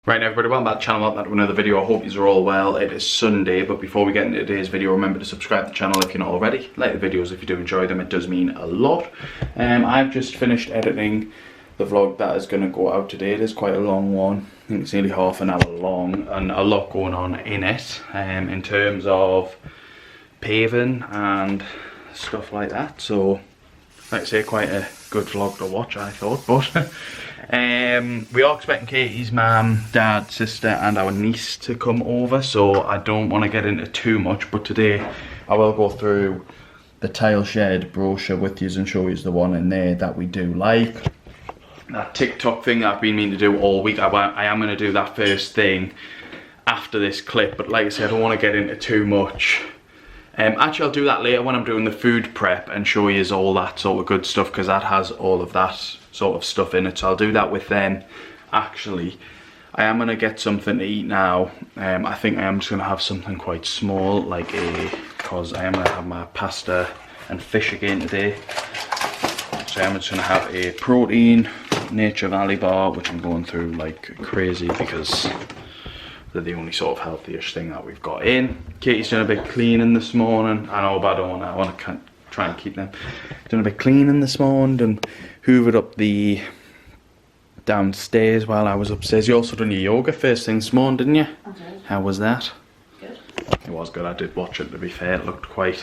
Right, everybody, welcome back to the channel, welcome back to another video. I hope you're all well. It is Sunday, but before we get into today's video, remember to subscribe to the channel if you're not already. Like the videos if you do enjoy them, it does mean a lot. I've just finished editing the vlog that is going to go out today. It is quite a long one. I think it's nearly half an hour long and a lot going on in it in terms of paving and stuff like that. So, like I say, quite a good vlog to watch, I thought, but we are expecting Katie's mum, dad, sister and our niece to come over, so I don't want to get into too much, but today I will go through the tile shed brochure with you and show you the one in there that we do like. That TikTok thing that I've been meaning to do all week, I am going to do that first thing after this clip, but like I said, I don't want to get into too much. Actually, I'll do that later when I'm doing the food prep and show you all that sort of good stuff, because that has all of that sort of stuff in it, so I'll do that with them. Actually, I am going to get something to eat now. I think I am just going to have something quite small, like because I am going to have my pasta and fish again today. So I'm just going to have a protein Nature Valley bar, which I'm going through like crazy because they're the only sort of healthiest thing that we've got in. Katie's done a bit cleaning this morning. I know, but I want to try and keep them. Done a bit cleaning this morning and hoovered up the downstairs while I was upstairs. You also done your yoga first thing this morning, didn't you? I did. How was that? Good. It was good. I did watch it, to be fair. It looked quite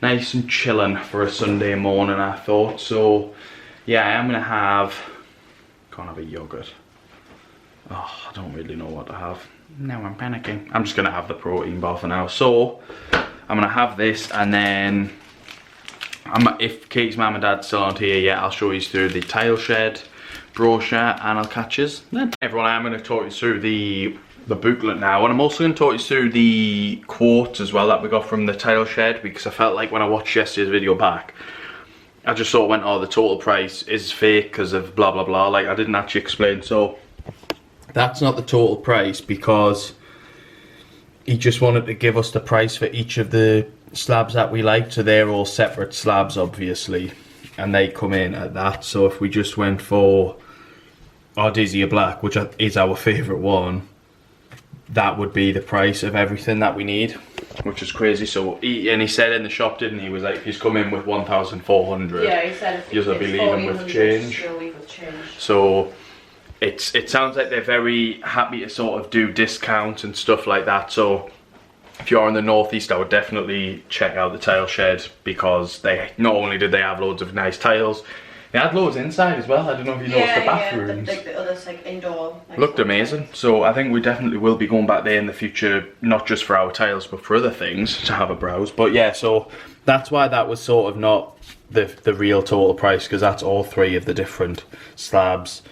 nice and chilling for a Sunday morning, I thought. So yeah, I am going to have, can't have a yogurt. Oh, I don't really know what to have. Now I'm panicking. I'm just going to have the protein bar for now. So I'm going to have this, and then if Katie's mum and dad still aren't here yet, I'll show you through the tile shed brochure and I'll catch you then. Everyone, I'm going to talk you through the booklet now, and I'm also going to talk you through the quotes as well that we got from the tile shed, because I felt like when I watched yesterday's video back, I just sort of went, oh, the total price is fake because of blah blah blah. Like, I didn't actually explain. So that's not the total price, because he just wanted to give us the price for each of the slabs that we liked. So they're all separate slabs, obviously, and they come in at that. So if we just went for Ardesia Black, which is our favourite one, that would be the price of everything that we need, which is crazy. So he said in the shop, didn't he, was like, if he's come in with 1,400, yeah, he said if you'll be leaving with change. So it sounds like they're very happy to sort of do discounts and stuff like that. So if you're in the northeast, I would definitely check out the tile shed, because they not only did they have loads of nice tiles, they had loads inside as well. I don't know if you noticed the bathrooms. Yeah, the others, like indoor. Looked amazing. So I think we definitely will be going back there in the future, not just for our tiles, but for other things to have a browse. But yeah, so that's why that was sort of not the real total price, because that's all three of the different slabs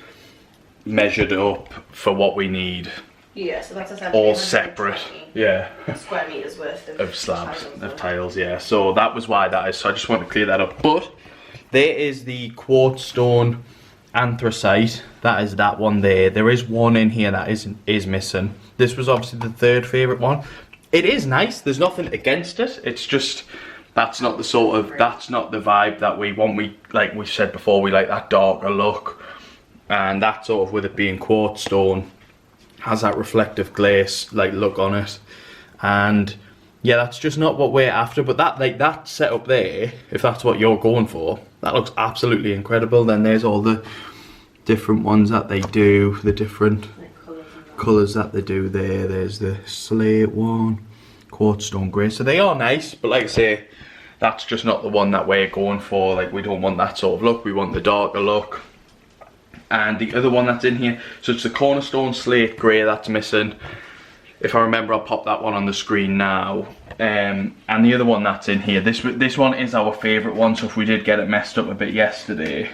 measured up for what we need. Yeah, so that's essentially all separate. Yeah. Square meters worth of slabs, of tiles, yeah. So that was why that is. So I just want to clear that up. But there is the quartz stone anthracite. That is that one there. There is one in here that is missing. This was obviously the third favourite one. It is nice. There's nothing against it. It's just that's not the sort of, that's not the vibe that we want. We, like we said before, we like that darker look, and that sort of, with it being quartz stone, has that reflective glaze like look on it, and yeah, that's just not what we're after. But that, like, that setup there, if that's what you're going for, that looks absolutely incredible. Then there's all the different ones that they do, the different colours that they do there. There's the slate one, quartz stone grey, so they are nice, but like I say, that's just not the one that we're going for. Like, we don't want that sort of look, we want the darker look. And the other one that's in here, so it's the cornerstone slate grey that's missing. If I remember, I'll pop that one on the screen now. And the other one that's in here, this one is our favourite one. So if we did get it messed up a bit yesterday,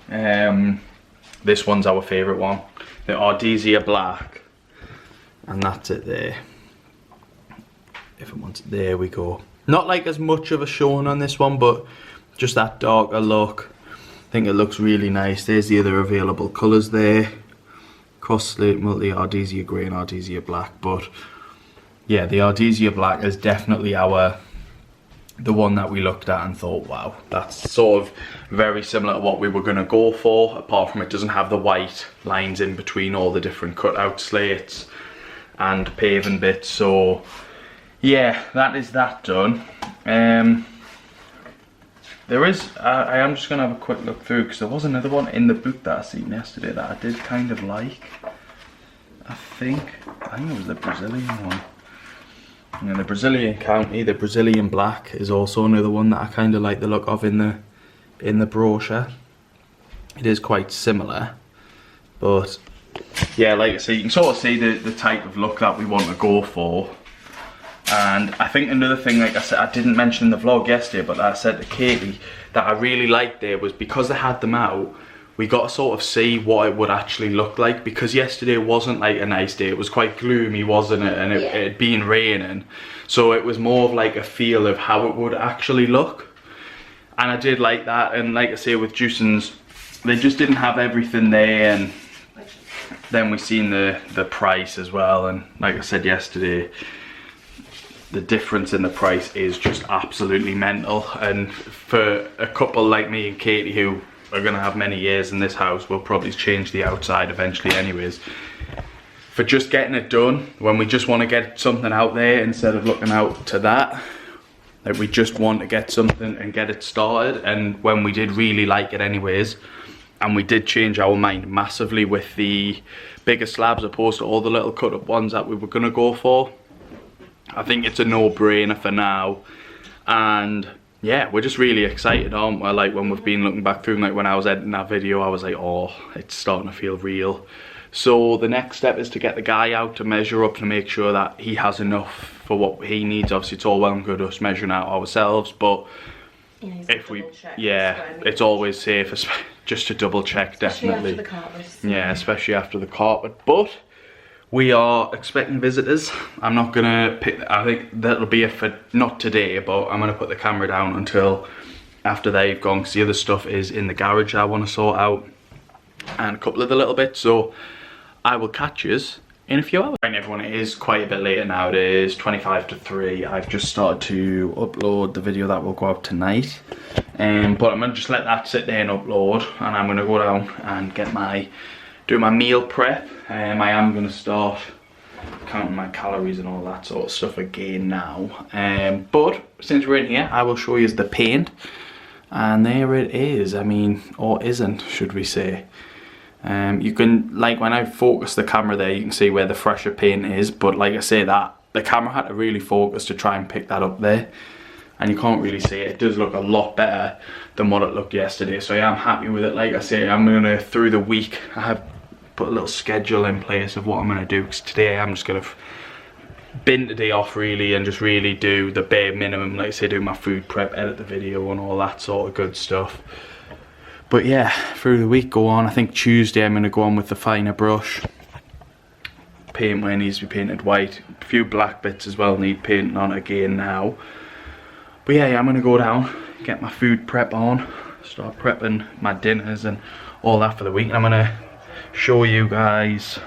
this one's our favourite one, the Ardesia Black, and that's it there. If it wants it, there we go. Not like as much of a showing on this one, but just that darker look. I think it looks really nice. There's the other available colours there. Cross slate, multi, Ardesia grey and Ardesia black. But yeah, the Ardesia black is definitely our the one that we looked at and thought, wow, that's sort of very similar to what we were going to go for, apart from it doesn't have the white lines in between all the different cutout slates and paving bits. So yeah, that is that done. There is, I am just going to have a quick look through, because there was another one in the book that I seen yesterday that I did kind of like. I think it was the Brazilian one. And the Brazilian County, the Brazilian Black, is also another one that I kind of like the look of in the brochure. It is quite similar, but yeah, like I say, you can sort of see the type of look that we want to go for. And I think another thing, like I said, I didn't mention in the vlog yesterday, but I said to Katie that I really liked there was because they had them out, we got to sort of see what it would actually look like, because yesterday wasn't like a nice day. It was quite gloomy, wasn't it? And it had been raining. So it was more of like a feel of how it would actually look. And I did like that. And like I say, with Juicens, they just didn't have everything there. And then we seen the price as well. And like I said yesterday, the difference in the price is just absolutely mental. And for a couple like me and Katie, who are going to have many years in this house, we'll probably change the outside eventually anyways, for just getting it done, when we just want to get something out there instead of looking out to that, like we just want to get something and get it started. And when we did really like it anyways, and we did change our mind massively with the bigger slabs opposed to all the little cut up ones that we were going to go for, I think it's a no-brainer for now. And yeah, we're just really excited, aren't we? Like when we've been looking back through, like when I was editing that video, I was like, oh, it's starting to feel real. So the next step is to get the guy out to measure up to make sure that he has enough for what he needs. Obviously it's all well and good us measuring out ourselves, but if we, it's always safe just to double check, definitely. Especially after the carpet. Yeah, especially after the carpet. But we are expecting visitors. I'm not gonna pick, I think that'll be it for, not today, but I'm gonna put the camera down until after they've gone, because the other stuff is in the garage I want to sort out, and a couple of the little bits. So I will catch yous in a few hours. Right everyone, it is quite a bit later now. It is 25 to 3. I've just started to upload the video that will go out tonight. But I'm gonna just let that sit there and upload, and I'm gonna go down and get do my meal prep. I am going to start counting my calories and all that sort of stuff again now. But since we're in here, I will show you the paint. And there it is. I mean, or isn't, should we say. You can, like when I focus the camera there, you can see where the fresher paint is. But like I say, that the camera had to really focus to try and pick that up there. And you can't really see it. It does look a lot better than what it looked yesterday. So yeah, I'm happy with it. Like I say, I'm going to, through the week, I have put a little schedule in place of what I'm going to do, because today I'm just going to bin today off really and just really do the bare minimum, like I say, do my food prep, edit the video and all that sort of good stuff. But yeah, through the week go on. I think Tuesday I'm going to go on with the finer brush, paint where it needs to be painted white. A few black bits as well need painting on again now. But yeah, I'm going to go down, get my food prep on, start prepping my dinners and all that for the week. And I'm going to show you guys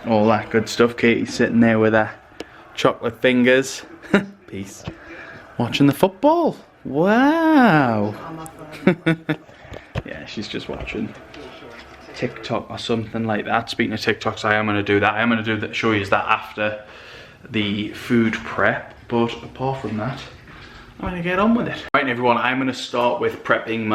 all that good stuff. Katie's sitting there with her chocolate fingers. Peace. Watching the football. Wow. Yeah, she's just watching TikTok or something like that. Speaking of TikToks, I am going to do that. I am going to do that, show you that after the food prep. But apart from that, I'm going to get on with it. Right everyone, I'm going to start with prepping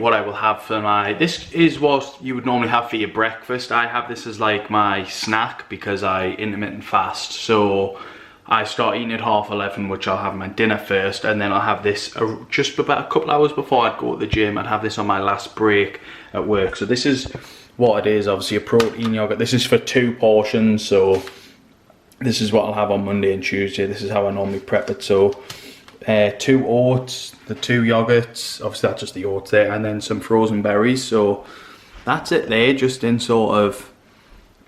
what I will have for this is what you would normally have for your breakfast. I have this as like my snack because I intermittent fast. So I start eating at 11:30, which I'll have my dinner first. And then I'll have this just about a couple hours before I'd go to the gym. I'd have this on my last break at work. So this is what it is, obviously a protein yogurt. This is for 2 portions. So this is what I'll have on Monday and Tuesday. This is how I normally prep it. So 2 oats, the 2 yogurts, obviously that's just the oats there, and then some frozen berries. So that's it there, just in sort of,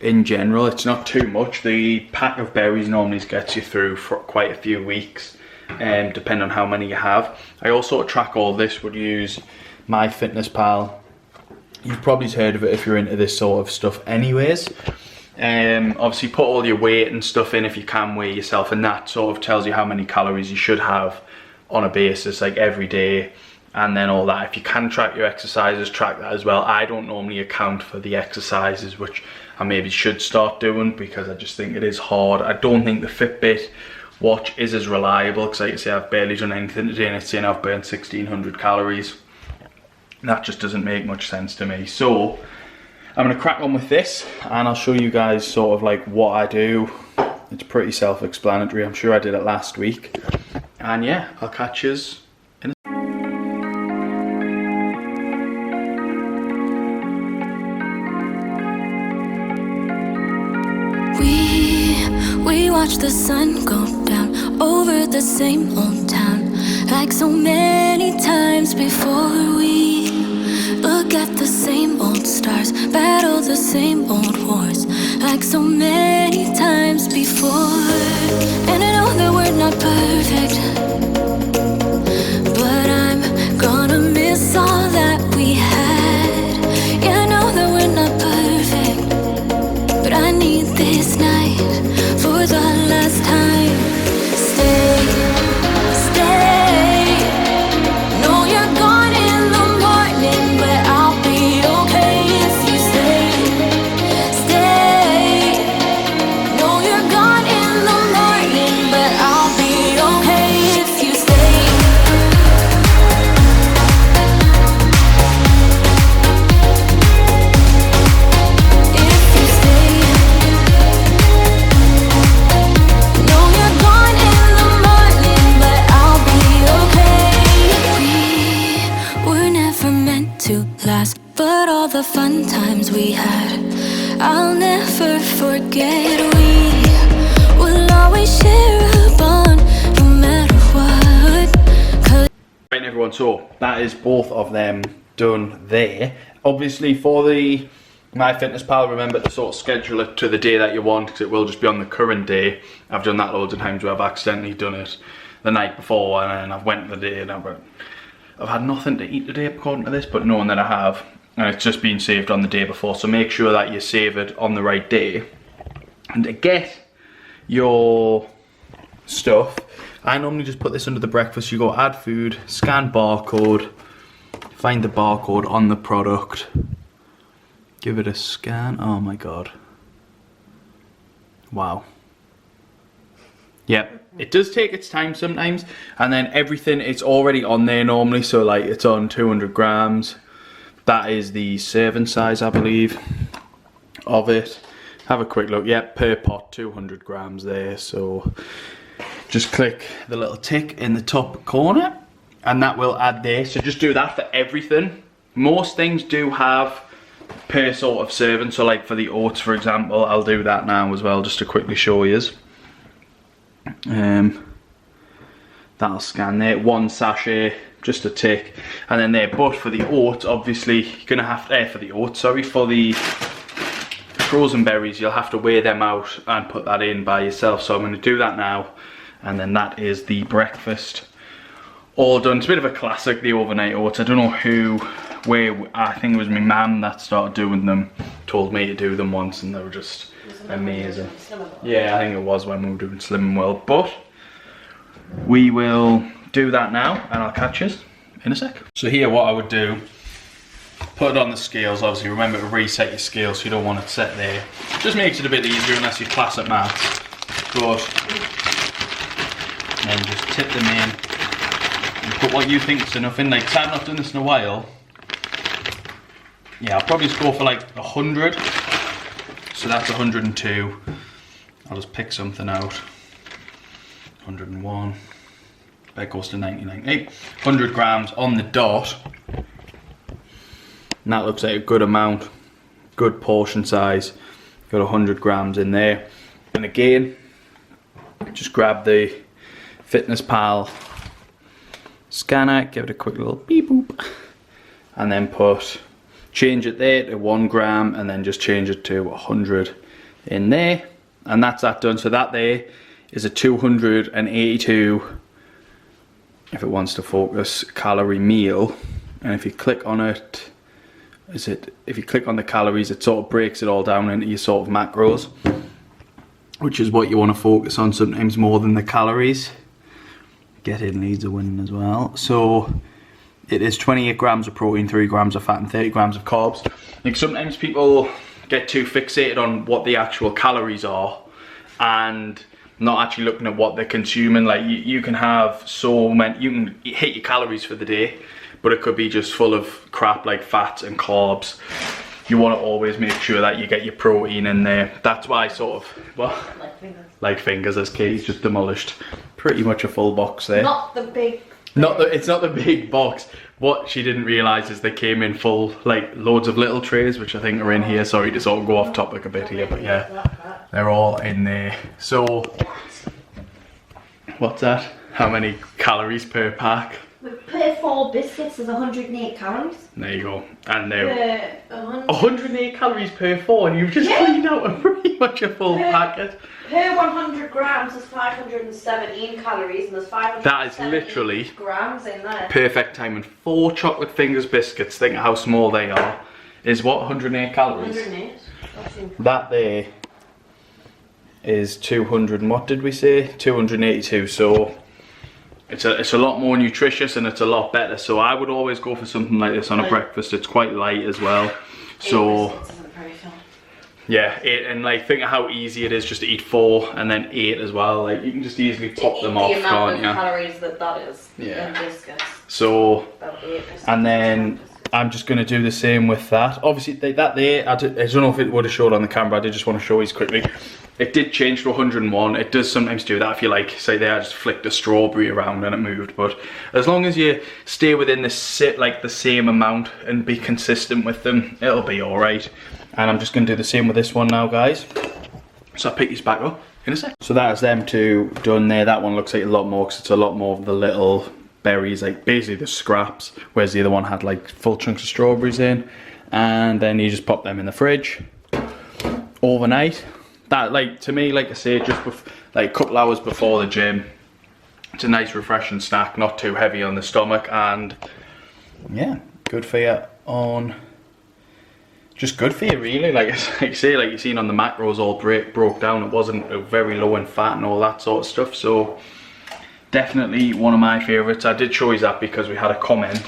in general, it's not too much. The pack of berries normally gets you through for quite a few weeks, depending on how many you have. I also track all this, would use MyFitnessPal. You've probably heard of it if you're into this sort of stuff anyways. Obviously put all your weight and stuff in if you can weigh yourself, and that sort of tells you how many calories you should have on a basis, like every day, and then all that. If you can track your exercises, track that as well. I don't normally account for the exercises, which I maybe should start doing, because I just think it is hard. I don't think the Fitbit watch is as reliable, because like I say, I've barely done anything today and it's saying I've burned 1600 calories. That just doesn't make much sense to me. So I'm going to crack on with this and I'll show you guys sort of like what I do. It's pretty self-explanatory. I'm sure I did it last week. And yeah, I'll catch yous in a We watch the sun go down over the same old town, like so many times before. We look at the same old stars, battle the same old wars, like so many times before. And I know that we're not perfect, but I'm gonna miss all that we had. Yeah, I know that we're not perfect, but I need this night for the last time. Stay, stay. No, you're gone in the morning, but I'll be okay if you stay. Stay. No, you're gone in the morning, but I'll be okay if you stay. If you stay. No, you're gone in the morning, but I'll be okay. We were never meant to last, but all the fun times we had, I'll never forget. We will always share a bond, no matter what. 'Cause Right everyone, so that is both of them done there. Obviously for the MyFitnessPal, remember to sort of schedule it to the day that you want, because it will just be on the current day. I've done that loads of times where I've accidentally done it the night before and then I've went the day and I've had nothing to eat today according to this, but knowing that I have, and it's just been saved on the day before. So make sure that you save it on the right day. And to get your stuff, I normally just put this under the breakfast. You go add food, scan barcode, find the barcode on the product, give it a scan. Oh my god, wow. Yep, it does take its time sometimes, and then everything, it's already on there normally. So like it's on 200 grams. That is the serving size, I believe, of it. Have a quick look. Yep, per pot 200 grams there. So just click the little tick in the top corner and that will add there. So just do that for everything. Most things do have per sort of serving. So like for the oats, for example, I'll do that now as well, just to quickly show you. That'll scan there. 1 sachet, just a tick, and then there. But for the oats, obviously you're gonna have to, for the oats, sorry, for the frozen berries, you'll have to weigh them out and put that in by yourself. So I'm going to do that now, and then that is the breakfast all done. It's a bit of a classic, the overnight oats. I don't know where, I think it was my mum that started doing them, told me to do them once, and they were just amazing. Yeah, I think it was when we were doing Slimming World. But we will do that now and I'll catch you in a sec. So here what I would do, put it on the scales. Obviously remember to reset your scales so you don't want it set there. Just makes it a bit easier unless you're class at maths. But then just tip them in and put what you think is enough in. Like, 'cause I've not done this in a while. Yeah, I'll probably just go for like 100. So that's 102. I'll just pick something out. 101. That goes to 99. Hey, 100 grams on the dot. And that looks like a good amount. Good portion size. Got 100 grams in there. And again, just grab the FitnessPal scanner, give it a quick little beep boop, and then change it there to 1 gram, and then just change it to 100 in there, and that's that done. So that there is a 282, if it wants to focus, calorie meal. And if you click on it, if you click on the calories, it sort of breaks it all down into your sort of macros, which is what you want to focus on sometimes more than the calories. Get in leads a win as well. So it is 28 grams of protein, 3 grams of fat and 30 grams of carbs. Like sometimes people get too fixated on what the actual calories are and not actually looking at what they're consuming. Like you can have so many, you can hit your calories for the day, but it could be just full of crap like fats and carbs. You want to always make sure that you get your protein in there. That's why I sort of, well, like fingers as Katie's just demolished pretty much a full box there. Not the big. It's not the big box. What she didn't realise is they came in full, like loads of little trays, which I think are in here. Sorry to sort of go off topic a bit here, but yeah, they're all in there. So, what's that? How many calories per pack? Per 4 biscuits, there's 108 calories. There you go. And they're 108 calories per 4, and you've just cleaned out pretty much a full packet. Per 100 grams, there's 517 calories, and there's 517 that is literally grams in there. Perfect timing. 4 chocolate fingers biscuits, think of how small they are, is what, 108 calories? 108. That there is 200, and what did we say? 282, so it's a lot more nutritious and it's a lot better. So I would always go for something like this on a breakfast. It's quite light as well. So yeah, and like think of how easy it is just to eat 4 and then 8 as well. Like you can just easily pop them off, can't you? The calories that is in biscuits. So, About 8 and then I'm just going to do the same with that. Obviously that there, I don't know if it would have showed on the camera, I did just want to show you quickly. It did change to 101. It does sometimes do that if you like, say there I just flicked a strawberry around and it moved. But as long as you stay within the same amount and be consistent with them, it'll be alright. And I'm just going to do the same with this one now, guys. So I'll pick these back up in a sec. So that is them two done there. That one looks like a lot more because it's a lot more of the little berries, like basically the scraps, whereas the other one had like full chunks of strawberries in. And then you just pop them in the fridge overnight. That, like, to me, like I say, just like a couple hours before the gym, it's a nice refreshing snack, not too heavy on the stomach, and yeah, good for you on, just good for you really. Like I say, like you've seen on the macros all broke down, it wasn't very low in fat and all that sort of stuff, so definitely one of my favourites. I did show you that because we had a comment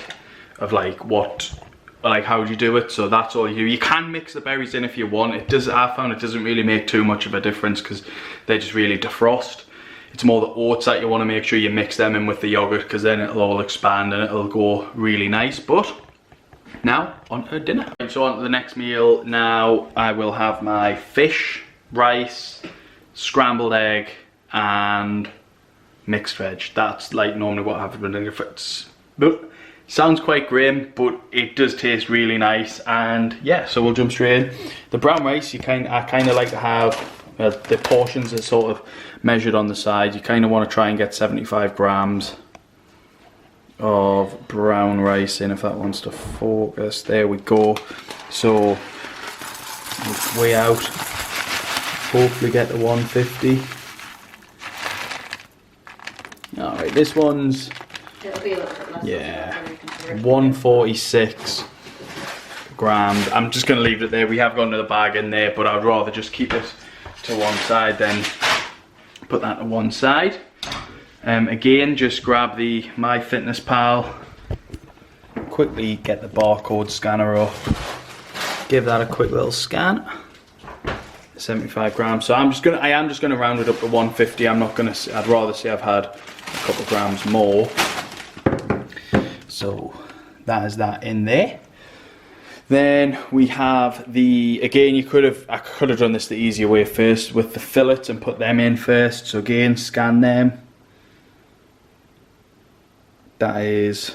of like how do you do it, so that's all you do. You can mix the berries in if you want. I found it doesn't really make too much of a difference because they just really defrost. It's more the oats that you want to make sure you mix them in with the yogurt, because then it'll all expand and it'll go really nice. But now on to dinner. So on to the next meal. Now I will have my fish, rice, scrambled egg and mixed veg. That's like normally what I have for dinner. Sounds quite grim, but it does taste really nice. And yeah, so we'll jump straight in. The brown rice, I kind of like to have the portions are sort of measured on the side. You kind of want to try and get 75 grams of brown rice in, if that wants to focus. There we go. So we'll weigh out, hopefully get to 150. All right, this one's, it'll be a little bit less. yeah, 146 grams. I'm just going to leave it there. We have got another bag in there, but I'd rather just keep it to one side than put that to one side. Again, just grab the MyFitnessPal, quickly get the barcode scanner up, give that a quick little scan. 75 grams. So I am just gonna round it up to 150. I'd rather say I've had a couple of grams more. So that is that in there. Then we have again, I could have done this the easier way first with the fillets and put them in first. So again, scan them. That is,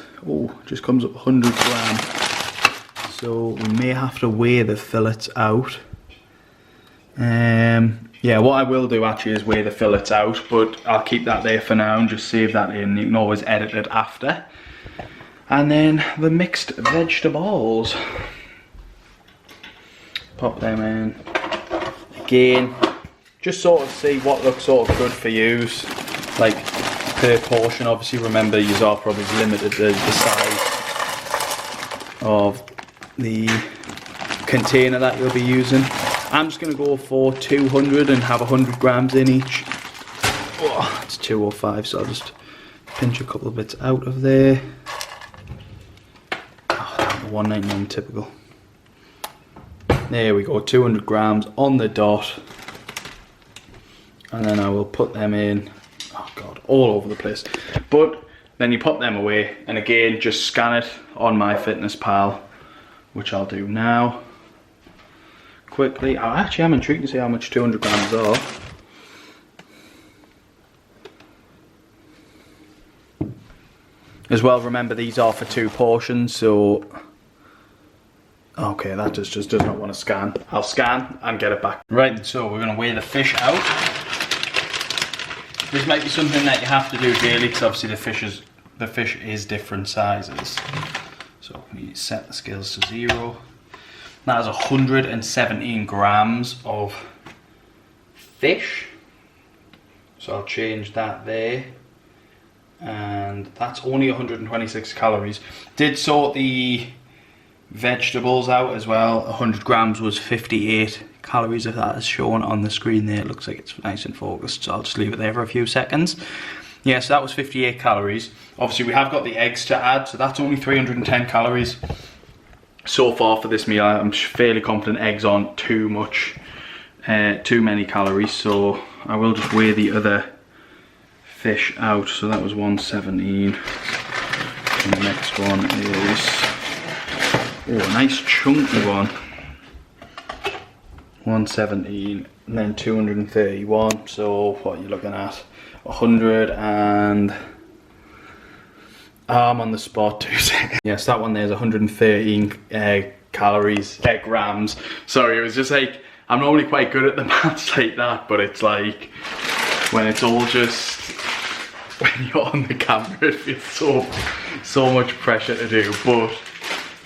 just comes up 100 grams. So we may have to weigh the fillets out. Yeah, what I will do actually is weigh the fillets out, but I'll keep that there for now and just save that in. You can always edit it after. And then the mixed vegetables. Pop them in. Again, just sort of see what looks sort of good for use. Like per portion, obviously remember you are probably limited to the size of the container that you'll be using. I'm just going to go for 200 and have 100 grams in each. Oh, it's 205, so I'll just pinch a couple of bits out of there. Oh, 199 typical. There we go, 200 grams on the dot. And then I will put them in, oh god, all over the place. But then you pop them away, and again, just scan it on MyFitnessPal, which I'll do now. Quickly, I actually am intrigued to see how much 200 grams are. As well, remember these are for 2 portions, so... Okay, that just does not want to scan. I'll scan and get it back. Right, so we're going to weigh the fish out. This might be something that you have to do daily, because obviously the fish is different sizes. So we set the scales to 0. That is 117 grams of fish. So I'll change that there. And that's only 126 calories. Did sort the vegetables out as well. 100 grams was 58 calories, if that is shown on the screen there. It looks like it's nice and focused, so I'll just leave it there for a few seconds. Yeah, so that was 58 calories. Obviously we have got the eggs to add, so that's only 310 calories so far for this meal. I'm fairly confident eggs aren't too many calories, so I will just weigh the other fish out. So that was 117, and the next one is, oh, a nice chunky one, 117, and then 231, so what are you looking at? 100 and... I'm on the spot, 2 seconds. Yes, that one there's 113 calories, grams. Sorry, it was just like, I'm normally quite good at the maths like that, but it's like, when it's all just, when you're on the camera, it feels so much pressure to do. But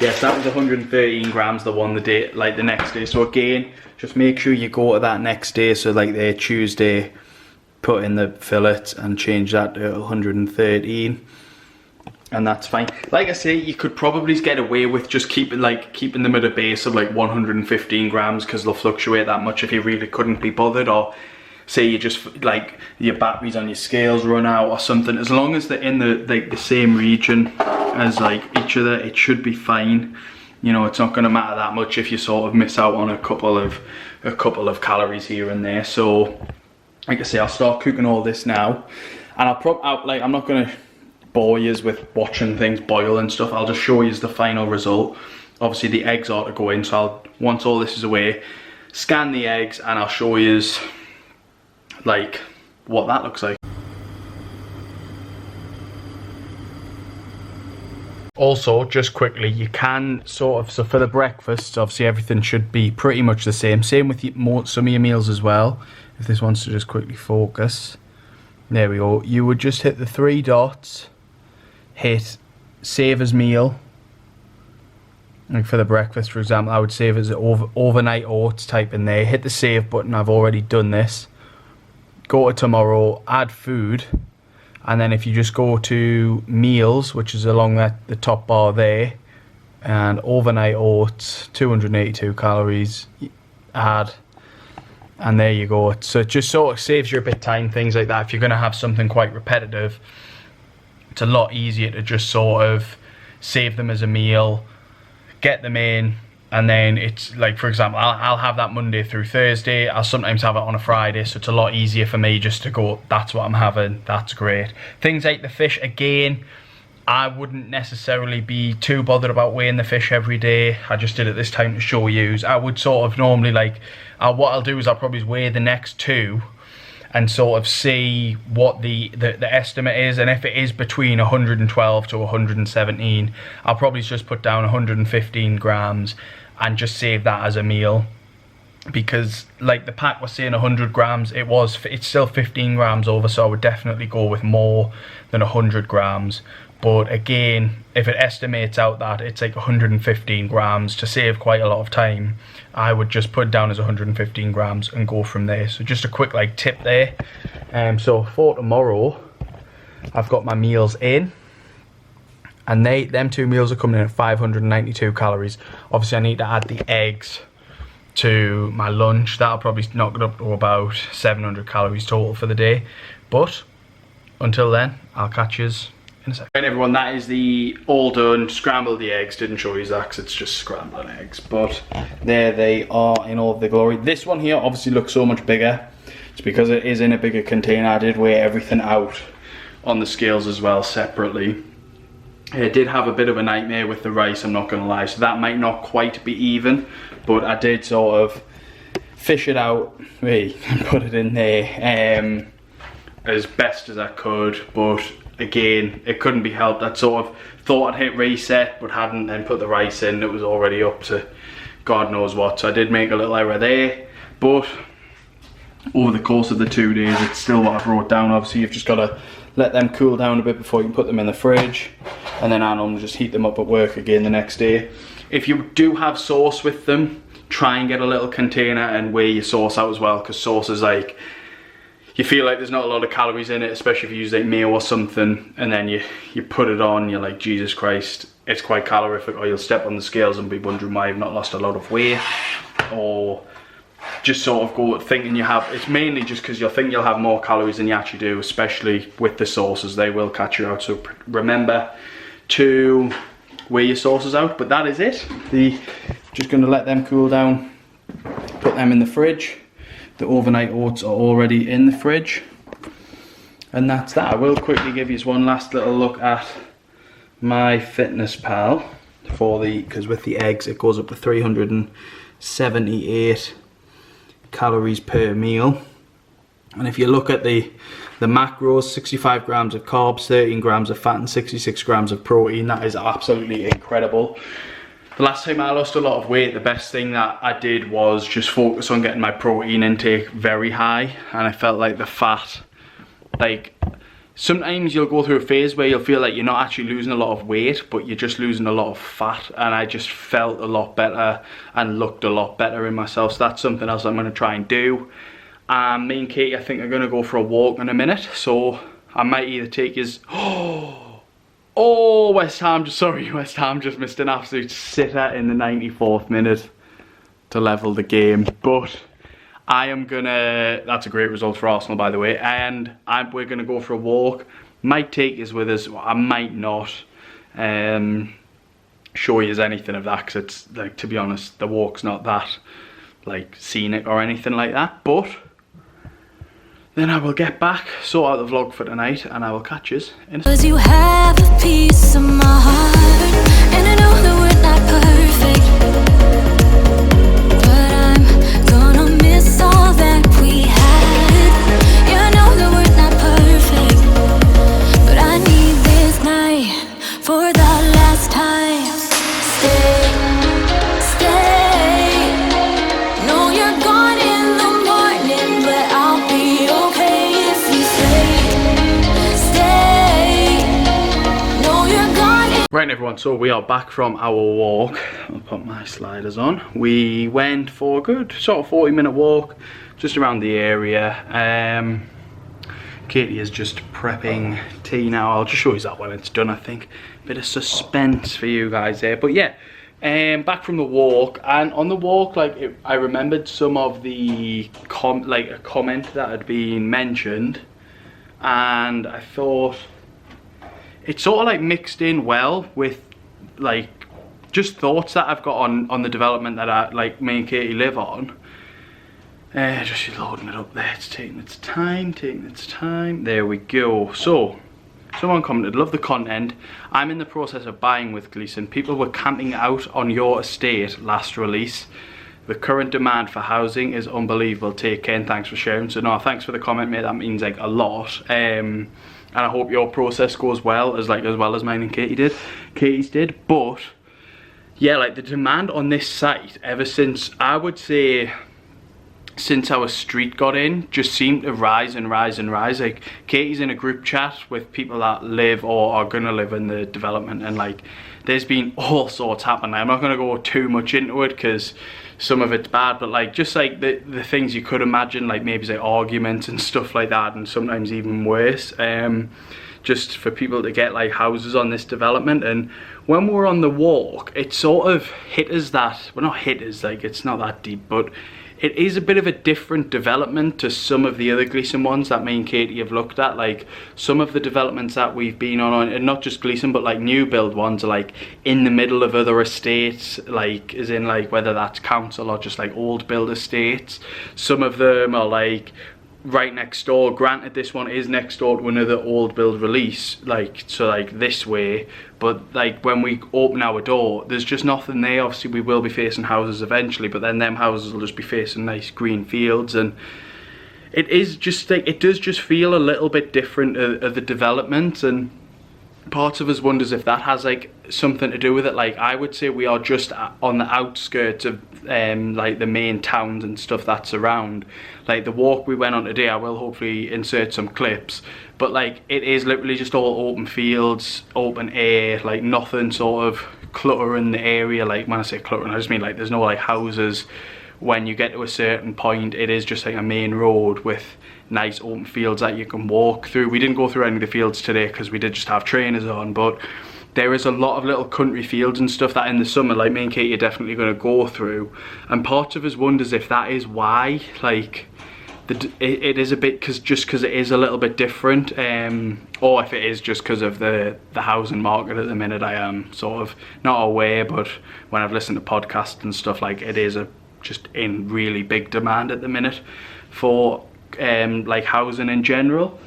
yes, that was 113 grams, the one the day, like the next day. So again, just make sure you go to that next day. So like there, Tuesday, put in the fillet and change that to 113. And that's fine. Like I say, you could probably get away with just keeping them at a base of like 115 grams, because they'll fluctuate that much if you really couldn't be bothered, or say you just like your batteries on your scales run out or something. As long as they're in the same region as like each other, it should be fine. You know, it's not going to matter that much if you sort of miss out on a couple of calories here and there. So like I say, I'll start cooking all this now, and I'm not going to bore you with watching things boil and stuff. I'll just show you the final result. Obviously the eggs are to go in, so once all this is away, scan the eggs and I'll show you like what that looks like. Also, just quickly, you can sort of, so for the breakfast, obviously everything should be pretty much the same with some of your meals as well. If this wants to just quickly focus, there we go. You would just hit the 3 dots, hit save as meal. Like for the breakfast, for example, I would save as overnight oats, type in there, hit the save button. I've already done this. Go to tomorrow, add food, and then if you just go to meals, which is along the top bar there, and overnight oats, 282 calories, add, and there you go. So it just sort of saves you a bit of time, things like that. If you're going to have something quite repetitive, it's a lot easier to just sort of save them as a meal, get them in, and then it's like, for example, I'll have that Monday through Thursday. I'll sometimes have it on a Friday, so it's a lot easier for me just to go, that's what I'm having, that's great. Things like the fish, again, I wouldn't necessarily be too bothered about weighing the fish every day. I just did it this time to show you. I would sort of normally like, what I'll do is I'll probably weigh the next 2 and sort of see what the estimate is, and if it is between 112 to 117, I'll probably just put down 115 grams and just save that as a meal, because like the pack was saying 100 grams, it's still 15 grams over, so I would definitely go with more than 100 grams. But again, if it estimates out that it's like 115 grams, to save quite a lot of time, I would just put it down as 115 grams and go from there. So just a quick like tip there. So for tomorrow, I've got my meals in, and them 2 meals are coming in at 592 calories. Obviously I need to add the eggs to my lunch. That'll probably knock it up to about 700 calories total for the day. But until then, I'll catch yous in a second. Right everyone, that is the all done, scrambled the eggs. Didn't show you that because it's just scrambling eggs, but there they are in all of their glory. This one here obviously looks so much bigger. It's because it is in a bigger container. I did weigh everything out on the scales as well separately. I did have a bit of a nightmare with the rice, I'm not going to lie, so that might not quite be even, but I did sort of fish it out and put it in there as best as I could, but again, it couldn't be helped. I sort of thought I'd hit reset, but hadn't then put the rice in. It was already up to God knows what, so I did make a little error there, but over the course of the 2 days, it's still what I've wrote down. Obviously, you've just got to let them cool down a bit before you can put them in the fridge, and then I normally just heat them up at work again the next day. If you do have sauce with them, try and get a little container and weigh your sauce out as well, because sauce is like, you feel like there's not a lot of calories in it, especially if you use like mayo or something, and then you put it on, you're like, Jesus Christ, it's quite calorific, or you'll step on the scales and be wondering why you've not lost a lot of weight, or just sort of go thinking you have, it's mainly just because you'll think you'll have more calories than you actually do, especially with the sauces. They will catch you out, so remember to weigh your sauces out. But that is it. Just going to let them cool down, put them in the fridge. The overnight oats are already in the fridge, and that's that. I will quickly give you one last little look at my Fitness Pal for because with the eggs it goes up to 378 calories per meal, and if you look at the macros, 65 grams of carbs, 13 grams of fat and 66 grams of protein. That is absolutely incredible. The last time I lost a lot of weight, the best thing that I did was just focus on getting my protein intake very high, and I felt like the fat, like sometimes you'll go through a phase where you'll feel like you're not actually losing a lot of weight, but you're just losing a lot of fat, and I just felt a lot better and looked a lot better in myself. So that's something else I'm going to try and do. Me and Katie, I think, are going to go for a walk in a minute, so I might either take his... Oh, West Ham just missed an absolute sitter in the 94th minute to level the game, but I am gonna, that's a great result for Arsenal by the way, and we're gonna go for a walk. Might take us with us, I might not show you anything of that, because it's like, to be honest, the walk's not that like scenic or anything like that, but then I will get back, sort out the vlog for tonight, and I will catch you in a second. 'Cause you have a piece of my heart, and I know that we're not perfect, but I'm gonna miss all that we had. Yeah, I know that we're not perfect, but I need this night for the last time. Stay, know you're gone in the morning, but I'll be okay if you stay, know you're gone in. Right everyone, so we are back from our walk. I'll put my sliders on. We went for a good sort of 40-minute walk just around the area. Katie is just prepping tea now. I'll just show you that when it's done, I think. Bit of suspense for you guys there, but yeah. Back from the walk, and on the walk, like I remembered some of the a comment that had been mentioned, and I thought it sort of like mixed in well with like just thoughts that I've got on the development that me and Katie live on. Just loading it up there. It's taking its time, There we go. So someone commented, love the content. I'm in the process of buying with Gleason. People were camping out on your estate last release. The current demand for housing is unbelievable. Take care and thanks for sharing. So no, thanks for the comment, mate. That means like a lot. And I hope your process goes well as well as mine and Katie's did. But yeah, like the demand on this site ever since, I would say, since our street got in, just seemed to rise and rise and rise. Like Katie's in a group chat with people that live or are gonna live in the development, and like there's been all sorts happening. I'm not gonna go too much into it because some of it's bad, but like just like the things you could imagine, like maybe say arguments and stuff like that, and sometimes even worse, just for people to get like houses on this development. And when we were on the walk, it sort of hit us that, well, not hit us, like it's not that deep, but it is a bit of a different development to some of the other Gleeson ones that me and Katie have looked at. Like some of the developments that we've been on, and not just Gleeson but like new build ones, are like in the middle of other estates, like as in like whether that's council or just like old build estates. Some of them are like right next door. Granted, this one is next door to another old build release, like so like this way, but like when we open our door there's just nothing there. Obviously we will be facing houses eventually, but then them houses will just be facing nice green fields, and it is just like, it does just feel a little bit different of the development. And part of us wonders if that has like something to do with it. Like I would say we are just on the outskirts of like the main towns and stuff that's around. Like the walk we went on today, I will hopefully insert some clips, but like it is literally just all open fields, open air, like nothing sort of cluttering the area. Like when I say cluttering, I just mean like there's no like houses. When you get to a certain point, it is just like a main road with nice open fields that you can walk through. We didn't go through any of the fields today because we did just have trainers on, but there is a lot of little country fields and stuff that in the summer, like me and Katie are definitely going to go through. And part of us wonders if that is why, like it is a bit just because it is a little bit different, or if it is just because of the housing market at the minute. I am sort of not aware, but when I've listened to podcasts and stuff, like it is just in really big demand at the minute for like housing in general.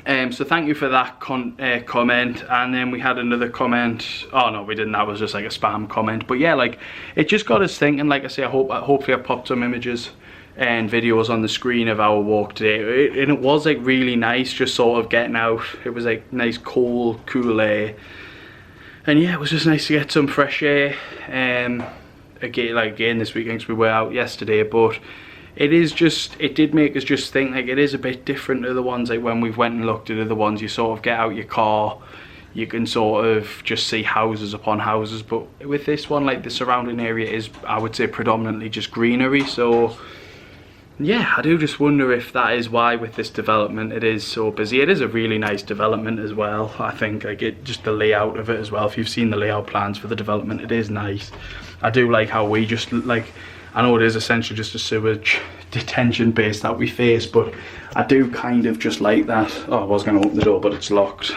So thank you for that comment. And then we had another comment. Oh no, we didn't. That was just like a spam comment. But yeah, like it just got us thinking. Like I say, hopefully I popped some images and videos on the screen of our walk today, and it was like really nice, just sort of getting out. It was like nice cool air, and yeah, it was just nice to get some fresh air. Again this weekend, because we were out yesterday, but it did make us just think like it is a bit different to the ones. Like when we've went and looked at other ones, you sort of get out your car, you can sort of just see houses upon houses, but with this one, like the surrounding area is, I would say, predominantly just greenery. So yeah, I do just wonder if that is why with this development it is so busy. It is a really nice development as well. I think like just the layout of it as well. If you've seen the layout plans for the development, it is nice. I do like how we just like, I know it is essentially just a sewage detention base that we face, but I do kind of just like that. Oh, I was going to open the door, but it's locked.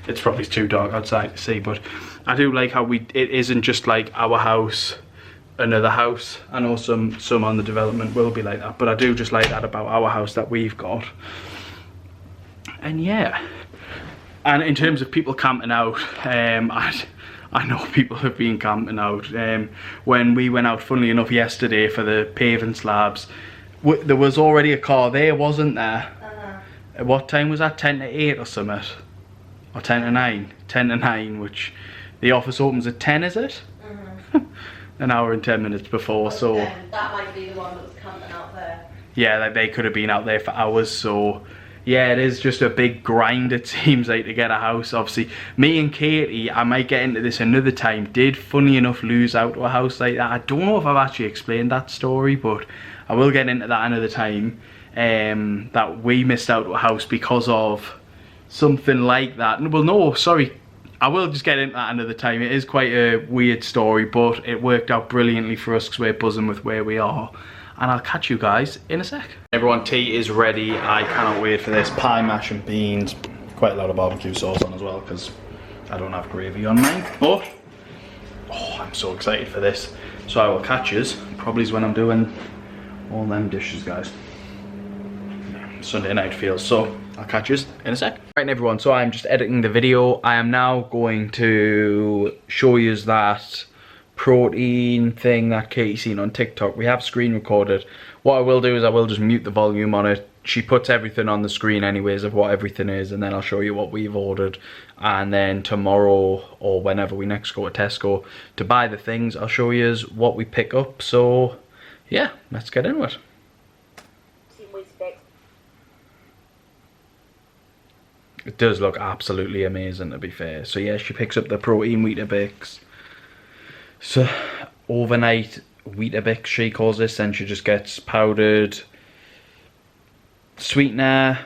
It's probably too dark outside to see, but I do like how it isn't just like our house, another house. I know some on the development will be like that, but I do just like that about our house that we've got. And yeah, and in terms of people camping out, I know people have been camping out. When we went out, funnily enough, yesterday for the paving slabs, there was already a car there, wasn't there? At what time was that? 10 to 8 or something? Or 10 to 9? 10 to 9, which the office opens at 10, is it? An hour and 10 minutes before, so that might be the one that was camping out there. Yeah, like they could have been out there for hours. So yeah, it is just a big grind, it seems like, to get a house. Obviously me and Katie, I might get into this another time, did funny enough lose out to a house like that. I don't know if I've actually explained that story, but I will get into that another time. That we missed out to a house because of something like that. Well, no, sorry, I will just get into that another time. It is quite a weird story, but it worked out brilliantly for us because we're buzzing with where we are. And I'll catch you guys in a sec. Everyone, tea is ready. I cannot wait for this. Pie, mash and beans. Quite a lot of barbecue sauce on as well because I don't have gravy on mine. But oh, I'm so excited for this. So I will catch yous probably when I'm doing all them dishes, guys. Sunday night feels, so I'll catch yous in a sec. Right everyone, so I'm just editing the video. I am now going to show yous that protein thing that Katie seen on TikTok. We have screen recorded. What I will do is I will just mute the volume on it. She puts everything on the screen anyways of what everything is, and then I'll show you what we've ordered. And then tomorrow or whenever we next go to Tesco to buy the things, I'll show you what we pick up. So yeah, let's get into it. It does look absolutely amazing, to be fair. So yeah, she picks up the protein Weetabix. So overnight Weetabix, she calls this. Then she just gets powdered sweetener,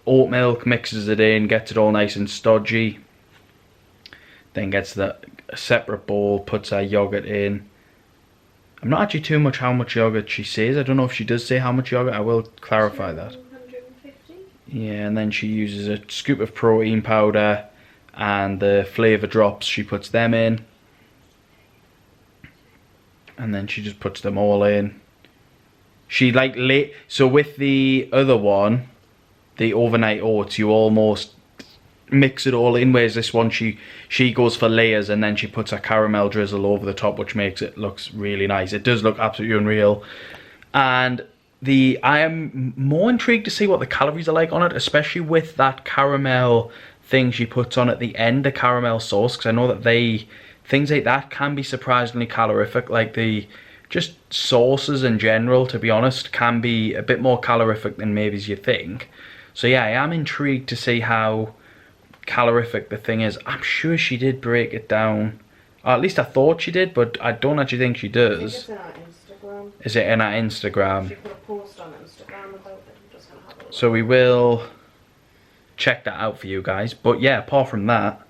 oat milk, mixes it in, gets it all nice and stodgy. Then gets a separate bowl, puts her yogurt in, I'm not actually too much how much yogurt she says. I don't know if she does say how much yogurt. I will clarify that. 150. Yeah, and then she uses a scoop of protein powder and the flavour drops. She puts them in. And then she just puts them all in. She like so with the other one, the overnight oats, you almost mix it all in, whereas this one she goes for layers and then she puts a caramel drizzle over the top, which makes it looks really nice. It does look absolutely unreal. And I am more intrigued to see what the calories are like on it, especially with that caramel thing she puts on at the end, the caramel sauce, because I know that things like that can be surprisingly calorific. Like the just sauces in general, to be honest, can be a bit more calorific than maybe as you think. So yeah, I am intrigued to see how calorific the thing is. I'm sure she did break it down, or at least I thought she did, but I don't actually think she does. It's in our Instagram. Is it in our Instagram? She put a post on Instagram about it. I'm just gonna have a look. So we will check that out for you guys. But yeah, apart from that,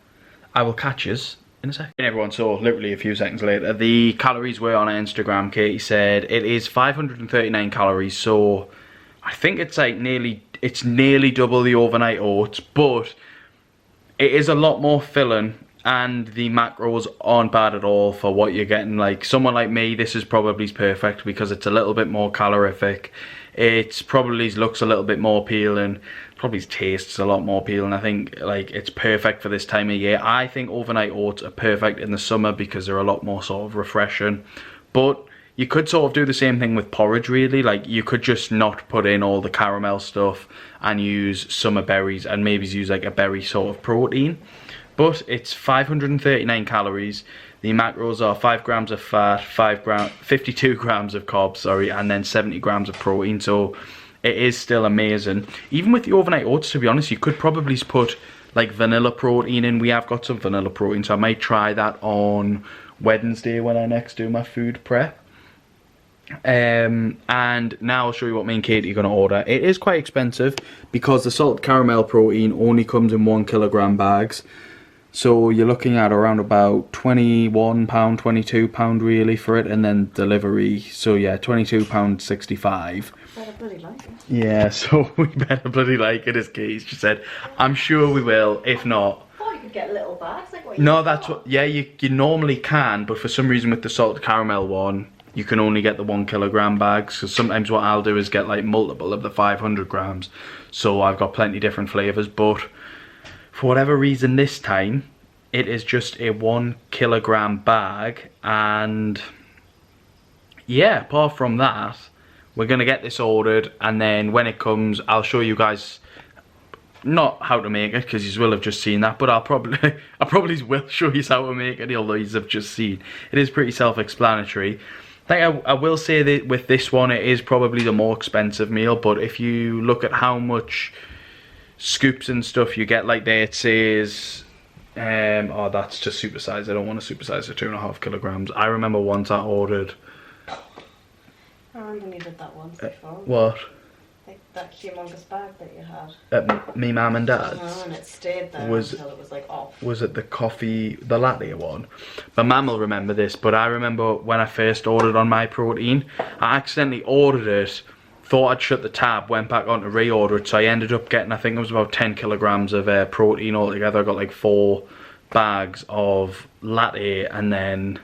I will catch us in a second. Everyone, so literally a few seconds later, the calories were on our Instagram. Katie said it is 539 calories, so I think it's like nearly double the overnight oats, but it is a lot more filling and the macros aren't bad at all for what you're getting. Like someone like me, this is probably perfect because it's a little bit more calorific. It probably looks a little bit more appealing, probably tastes a lot more appealing. I think like it's perfect for this time of year. I think overnight oats are perfect in the summer because they're a lot more sort of refreshing. But you could sort of do the same thing with porridge really. Like you could just not put in all the caramel stuff and use summer berries and maybe use like a berry sort of protein. But it's 539 calories. The macros are 5 grams of fat, 52 grams of carbs, sorry, and then 70 grams of protein. So it is still amazing. Even with the overnight oats, to be honest, you could probably put like vanilla protein in. We have got some vanilla protein, so I might try that on Wednesday when I next do my food prep. And now I'll show you what me and Katie are going to order. It is quite expensive because the salted caramel protein only comes in 1 kilogram bags. So you're looking at around about £21, £22 really for it, and then delivery. So yeah, £22.65. Better bloody like it. Yeah, so we better bloody like it, as Katie she said. I'm sure we will. If not, I thought you could get little bags like what you no, that's what. Yeah, you normally can, but for some reason with the salted caramel one, you can only get the 1 kilogram bags. So sometimes what I'll do is get like multiple of the 500 grams. So I've got plenty different flavors, but for whatever reason this time, it is just a 1 kilogram bag. And yeah, apart from that, we're going to get this ordered. And then when it comes, I'll show you guys, not how to make it, because you will have just seen that. But I probably will show you how to make it, although you have just seen. It is pretty self-explanatory. I will say that with this one, it is probably the more expensive meal. But if you look at how much scoops and stuff you get, like there it says oh, that's just supersized. I don't want to supersize to 2.5 kilograms. I remember once I ordered, I remember you did that once before. what, Like that humongous bag that you had. at me mum and I dad's, know, and it stayed there Was- until it was like off. was it the latte one? But mum will remember this, but I remember when I first ordered on my protein, I accidentally ordered it, thought I'd shut the tab, went back on to reorder it, so I ended up getting, I think it was about 10 kilograms of protein altogether. I got like 4 bags of latte and then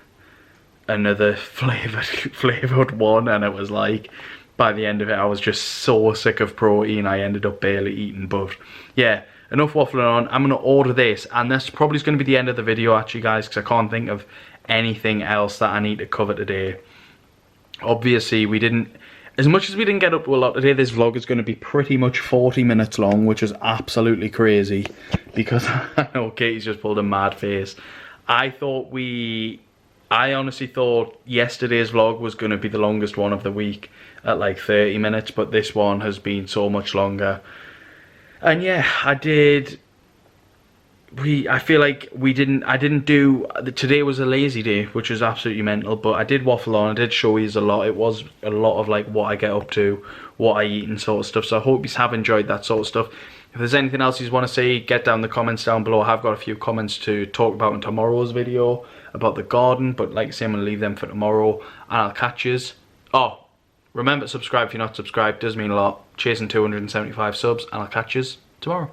another flavoured one, and it was like, by the end of it I was just so sick of protein I ended up barely eating. But yeah, enough waffling on. I'm going to order this, and this probably is going to be the end of the video actually, guys, because I can't think of anything else that I need to cover today. Obviously we didn't, as much as we didn't get up to a lot today, this vlog is going to be pretty much 40 minutes long, which is absolutely crazy because I know Katie's just pulled a mad face. I honestly thought yesterday's vlog was going to be the longest one of the week at like 30 minutes, but this one has been so much longer. And yeah, I feel like I didn't do, today was a lazy day, which was absolutely mental, but I did waffle on, I did show you a lot. It was a lot of like what I get up to, what I eat and sort of stuff, so I hope you have enjoyed that sort of stuff. If there's anything else you want to see, get down in the comments down below. I've got a few comments to talk about in tomorrow's video about the garden, but like I say, I'm going to leave them for tomorrow, and I'll catch yous. Oh, remember to subscribe if you're not subscribed, does mean a lot. Chasing 275 subs, and I'll catch yous tomorrow.